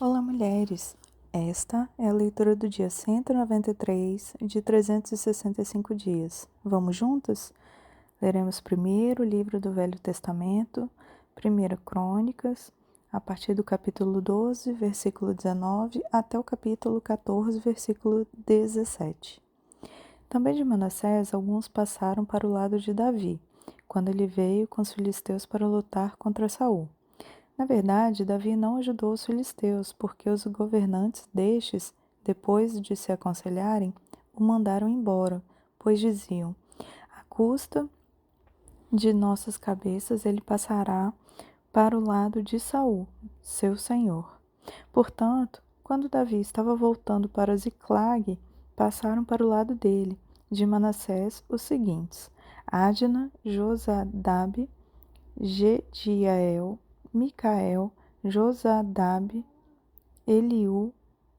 Olá, mulheres! Esta é a leitura do dia 193 de 365 dias. Vamos juntas? Leremos primeiro o livro do Velho Testamento, 1 Crônicas, a partir do capítulo 12, versículo 19, até o capítulo 14, versículo 17. Também de Manassés, alguns passaram para o lado de Davi, quando ele veio com os filisteus para lutar contra Saul. Na verdade, Davi não ajudou os filisteus, porque os governantes destes, depois de se aconselharem, o mandaram embora, pois diziam: à custa de nossas cabeças ele passará para o lado de Saul, seu senhor. Portanto, quando Davi estava voltando para Ziclag, passaram para o lado dele, de Manassés, os seguintes: Adna, Josadabe, Gediael, Micael, Josadabe, Eliú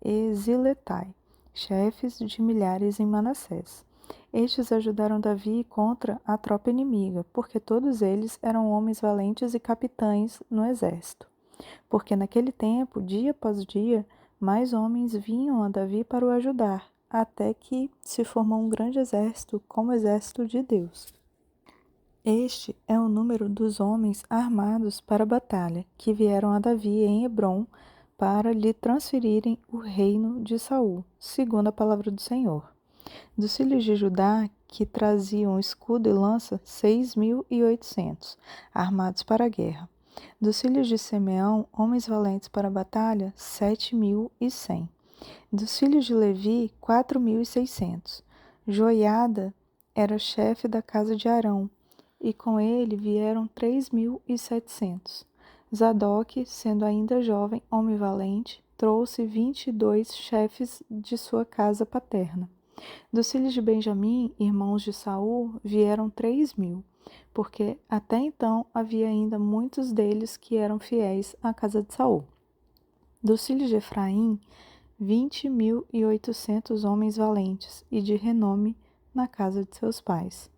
e Ziletai, chefes de milhares em Manassés. Estes ajudaram Davi contra a tropa inimiga, porque todos eles eram homens valentes e capitães no exército. Porque naquele tempo, dia após dia, mais homens vinham a Davi para o ajudar, até que se formou um grande exército como o exército de Deus. Este é o número dos homens armados para a batalha, que vieram a Davi em Hebrom para lhe transferirem o reino de Saul, segundo a palavra do Senhor. Dos filhos de Judá, que traziam escudo e lança, 6.800, armados para a guerra. Dos filhos de Simeão, homens valentes para a batalha, 7.100. Dos filhos de Levi, 4.600. Joiada era chefe da casa de Arão, e com ele vieram 3.700. Zadok, sendo ainda jovem, homem valente, trouxe 22 chefes de sua casa paterna. Dos filhos de Benjamim, irmãos de Saul, vieram 3.000, porque até então havia ainda muitos deles que eram fiéis à casa de Saul. Dos filhos de Efraim, 20.800 homens valentes e de renome na casa de seus pais.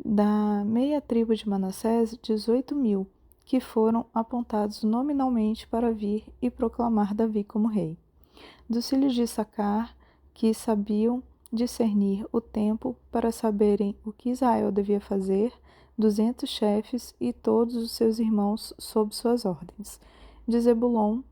Da meia tribo de Manassés, 18.000, que foram apontados nominalmente para vir e proclamar Davi como rei. Dos filhos de Issacar, que sabiam discernir o tempo para saberem o que Israel devia fazer, 200 chefes e todos os seus irmãos sob suas ordens. De Zebulon,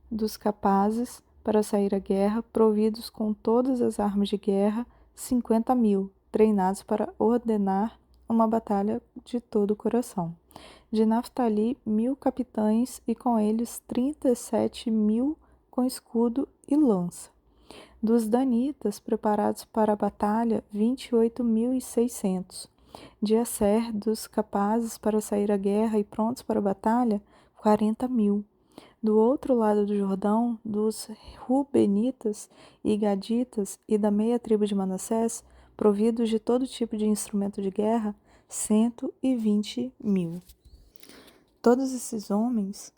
dos capazes para sair à guerra, providos com todas as armas de guerra, 50.000, treinados para ordenar uma batalha de todo o coração. De Naftali, 1.000 capitães e com eles 37.000 com escudo e lança. Dos danitas, preparados para a batalha, 28.600. De Asser, dos capazes para sair à guerra e prontos para a batalha, 40.000. Do outro lado do Jordão, dos Rubenitas e Gaditas e da meia tribo de Manassés, providos de todo tipo de instrumento de guerra, 120.000. Todos esses homens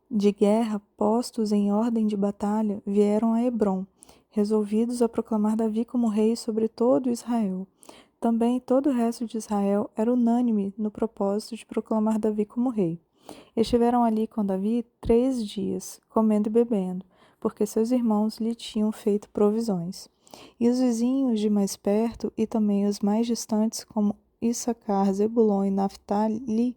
de guerra, postos em ordem de batalha, vieram a Hebrom, resolvidos a proclamar Davi como rei sobre todo Israel. Também todo o resto de Israel era unânime no propósito de proclamar Davi como rei. Estiveram ali com Davi 3 dias, comendo e bebendo, porque seus irmãos lhe tinham feito provisões. E os vizinhos de mais perto e também os mais distantes, como Issacar, Zebulon e Naftali,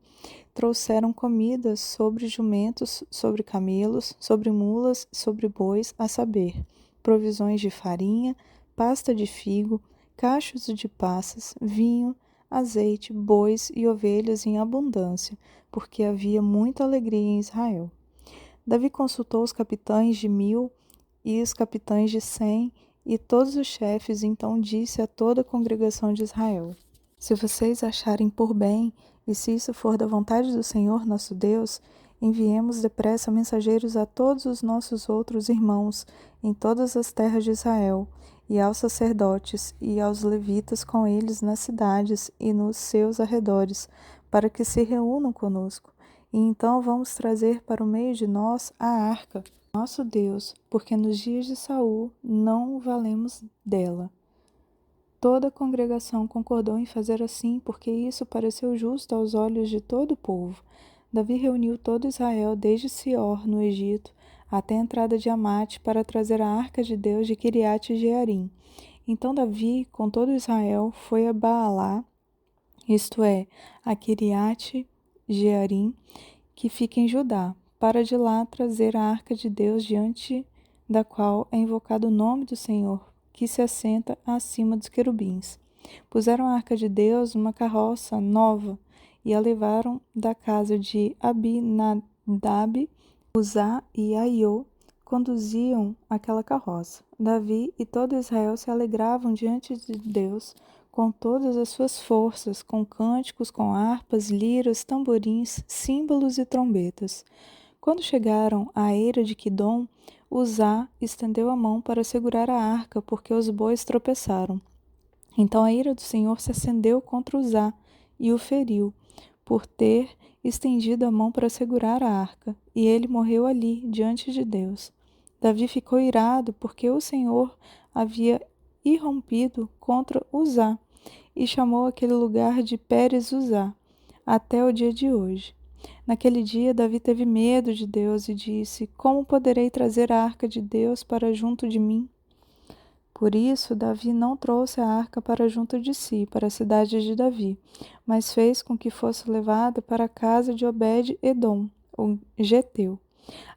trouxeram comida sobre jumentos, sobre camelos, sobre mulas, sobre bois, a saber, provisões de farinha, pasta de figo, cachos de passas, vinho, azeite, bois e ovelhas em abundância, porque havia muita alegria em Israel. Davi consultou os capitães de 1.000 e os capitães de 100 e todos os chefes, então disse a toda a congregação de Israel: se vocês acharem por bem, e se isso for da vontade do Senhor nosso Deus, enviemos depressa mensageiros a todos os nossos outros irmãos em todas as terras de Israel, e aos sacerdotes e aos levitas com eles nas cidades e nos seus arredores, para que se reúnam conosco. E então vamos trazer para o meio de nós a arca, nosso Deus, porque nos dias de Saul não valemos dela. Toda a congregação concordou em fazer assim, porque isso pareceu justo aos olhos de todo o povo. Davi reuniu todo Israel desde Sior, no Egito, até a entrada de Amate, para trazer a arca de Deus de Quiriate-Jearim. Então Davi, com todo Israel, foi a Baalá, isto é, a Quiriate-Jearim, que fica em Judá, para de lá trazer a arca de Deus, diante da qual é invocado o nome do Senhor, que se assenta acima dos querubins. Puseram a arca de Deus numa carroça nova e a levaram da casa de Abinadab. Uzá e Aiô conduziam aquela carroça. Davi e todo Israel se alegravam diante de Deus com todas as suas forças, com cânticos, com harpas, liras, tamborins, símbolos e trombetas. Quando chegaram à eira de Quidom, Uzá estendeu a mão para segurar a arca, porque os bois tropeçaram. Então a ira do Senhor se acendeu contra Uzá e o feriu, por ter estendido a mão para segurar a arca, e ele morreu ali, diante de Deus. Davi ficou irado, porque o Senhor havia irrompido contra Uzá, e chamou aquele lugar de Pérez-Uzá, até o dia de hoje. Naquele dia, Davi teve medo de Deus e disse: Como poderei trazer a arca de Deus para junto de mim? Por isso, Davi não trouxe a arca para junto de si, para a cidade de Davi, mas fez com que fosse levada para a casa de Obed-Edom, o geteu.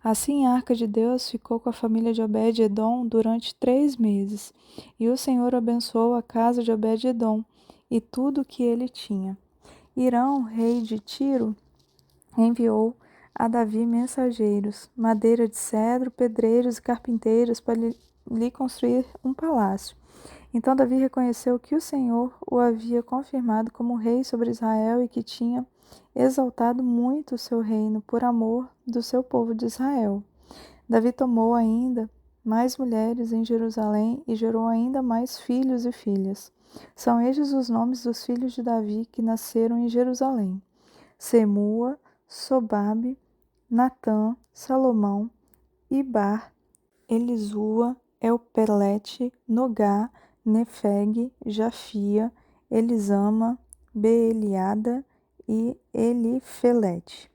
Assim, a arca de Deus ficou com a família de Obed-Edom durante 3 meses, e o Senhor abençoou a casa de Obed-Edom e tudo o que ele tinha. Irão, rei de Tiro, enviou a Davi mensageiros, madeira de cedro, pedreiros e carpinteiros para lhe construir um palácio. Então Davi reconheceu que o Senhor o havia confirmado como rei sobre Israel e que tinha exaltado muito o seu reino por amor do seu povo de Israel. Davi tomou ainda mais mulheres em Jerusalém e gerou ainda mais filhos e filhas. São estes os nomes dos filhos de Davi que nasceram em Jerusalém: Semua, Sobabe, Natã, Salomão, Ibar, Elisua, Elpelete, Nogá, Nefeg, Jafia, Elisama, Beeliada e Elifelete.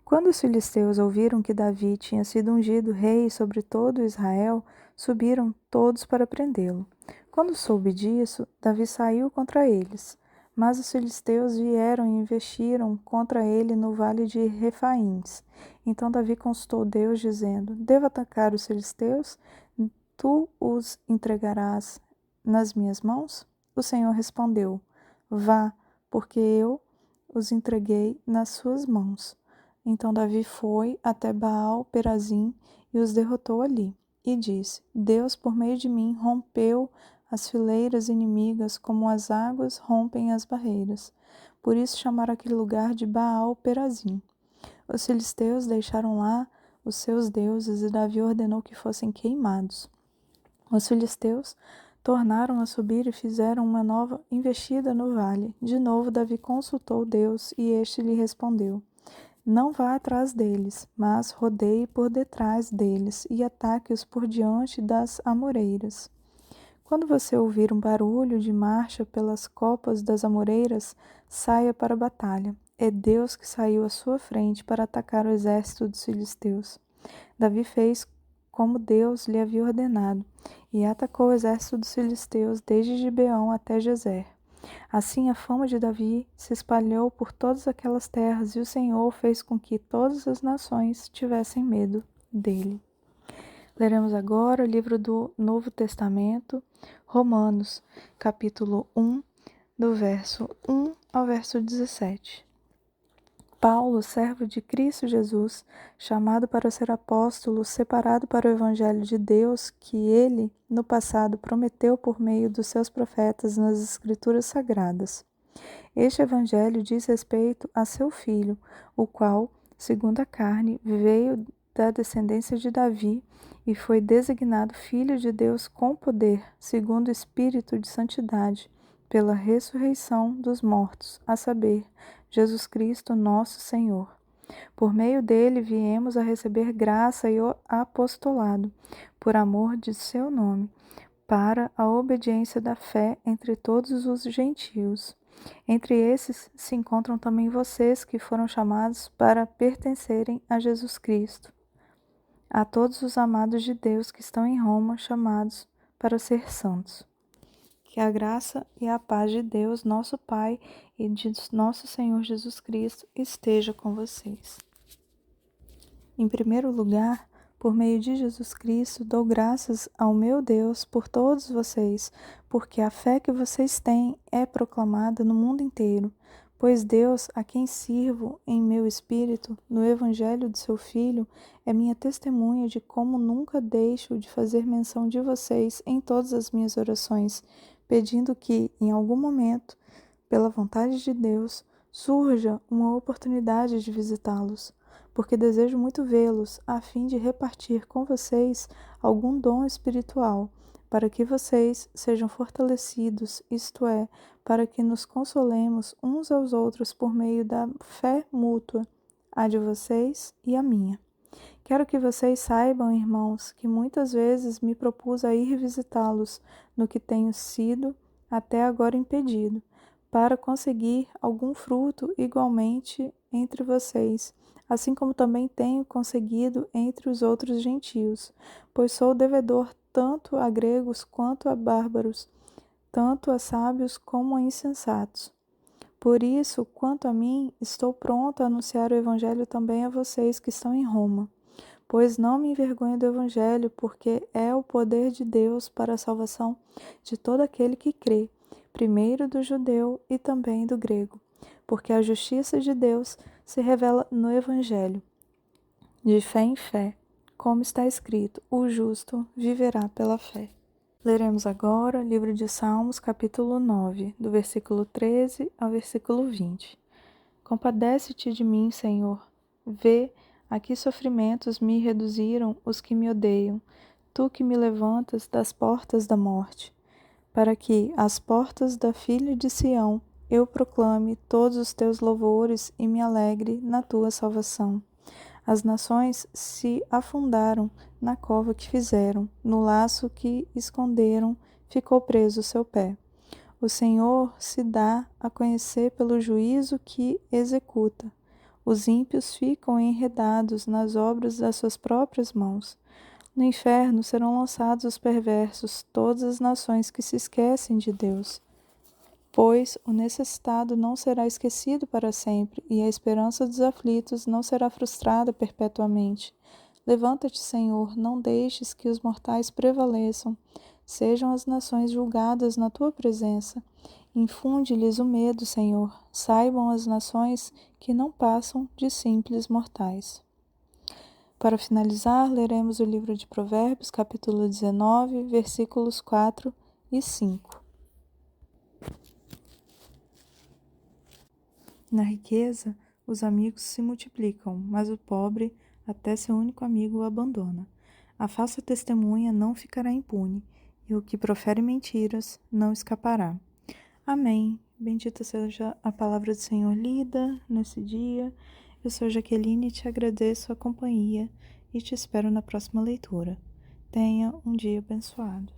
Quando os filisteus ouviram que Davi tinha sido ungido rei sobre todo Israel, subiram todos para prendê-lo. Quando soube disso, Davi saiu contra eles. Mas os filisteus vieram e investiram contra ele no vale de Refaíns. Então Davi consultou Deus, dizendo: Devo atacar os filisteus? Tu os entregarás nas minhas mãos? O Senhor respondeu: Vá, porque eu os entreguei nas suas mãos. Então Davi foi até Baal-Perazim e os derrotou ali. E disse: Deus, por meio de mim, rompeu as fileiras inimigas como as águas rompem as barreiras. Por isso chamaram aquele lugar de Baal-Perazim. Os filisteus deixaram lá os seus deuses e Davi ordenou que fossem queimados. Os filisteus tornaram a subir e fizeram uma nova investida no vale. De novo Davi consultou Deus e este lhe respondeu: Não vá atrás deles, mas rodeie por detrás deles e ataque-os por diante das amoreiras. Quando você ouvir um barulho de marcha pelas copas das amoreiras, saia para a batalha. É Deus que saiu à sua frente para atacar o exército dos filisteus. Davi fez como Deus lhe havia ordenado, e atacou o exército dos filisteus desde Gibeão até Gezer. Assim a fama de Davi se espalhou por todas aquelas terras, e o Senhor fez com que todas as nações tivessem medo dele. Leremos agora o livro do Novo Testamento, Romanos, capítulo 1, do verso 1 ao verso 17. Paulo, servo de Cristo Jesus, chamado para ser apóstolo, separado para o evangelho de Deus, que ele, no passado, prometeu por meio dos seus profetas nas Escrituras Sagradas. Este evangelho diz respeito a seu filho, o qual, segundo a carne, veio da descendência de Davi e foi designado Filho de Deus com poder, segundo o Espírito de Santidade, pela ressurreição dos mortos, a saber, Jesus Cristo, nosso Senhor. Por meio dele viemos a receber graça e o apostolado, por amor de seu nome, para a obediência da fé entre todos os gentios. Entre esses se encontram também vocês que foram chamados para pertencerem a Jesus Cristo. a todos os amados de Deus que estão em Roma, chamados para ser santos. Que a graça e a paz de Deus, nosso Pai, e de nosso Senhor Jesus Cristo esteja com vocês. Em primeiro lugar, por meio de Jesus Cristo, dou graças ao meu Deus por todos vocês, porque a fé que vocês têm é proclamada no mundo inteiro. Pois Deus, a quem sirvo em meu espírito, no Evangelho de seu Filho, é minha testemunha de como nunca deixo de fazer menção de vocês em todas as minhas orações, pedindo que, em algum momento, pela vontade de Deus, surja uma oportunidade de visitá-los, porque desejo muito vê-los, a fim de repartir com vocês algum dom espiritual, para que vocês sejam fortalecidos, isto é, para que nos consolemos uns aos outros por meio da fé mútua, a de vocês e a minha. Quero que vocês saibam, irmãos, que muitas vezes me propus a ir visitá-los, no que tenho sido até agora impedido, para conseguir algum fruto igualmente entre vocês, assim como também tenho conseguido entre os outros gentios, pois sou devedor tanto a gregos quanto a bárbaros, tanto a sábios como a insensatos. Por isso, quanto a mim, estou pronto a anunciar o Evangelho também a vocês que estão em Roma. Pois não me envergonho do Evangelho, porque é o poder de Deus para a salvação de todo aquele que crê, primeiro do judeu e também do grego, porque a justiça de Deus se revela no Evangelho, de fé em fé, como está escrito: o justo viverá pela fé. Leremos agora o livro de Salmos, capítulo 9, do versículo 13 ao versículo 20. Compadece-te de mim, Senhor. Vê a que sofrimentos me reduziram os que me odeiam, tu que me levantas das portas da morte, para que, às portas da filha de Sião, eu proclame todos os teus louvores e me alegre na tua salvação. As nações se afundaram na cova que fizeram, no laço que esconderam, ficou preso o seu pé. O Senhor se dá a conhecer pelo juízo que executa. Os ímpios ficam enredados nas obras das suas próprias mãos. No inferno serão lançados os perversos, todas as nações que se esquecem de Deus. Pois o necessitado não será esquecido para sempre, e a esperança dos aflitos não será frustrada perpetuamente. Levanta-te, Senhor, não deixes que os mortais prevaleçam. Sejam as nações julgadas na tua presença. Infunde-lhes o medo, Senhor. Saibam as nações que não passam de simples mortais. Para finalizar, leremos o livro de Provérbios, capítulo 19, versículos 4 e 5. Na riqueza, os amigos se multiplicam, mas o pobre, até seu único amigo, o abandona. A falsa testemunha não ficará impune, e o que profere mentiras não escapará. Amém. Bendita seja a palavra do Senhor lida nesse dia. Eu sou Jaqueline e te agradeço a companhia e te espero na próxima leitura. Tenha um dia abençoado.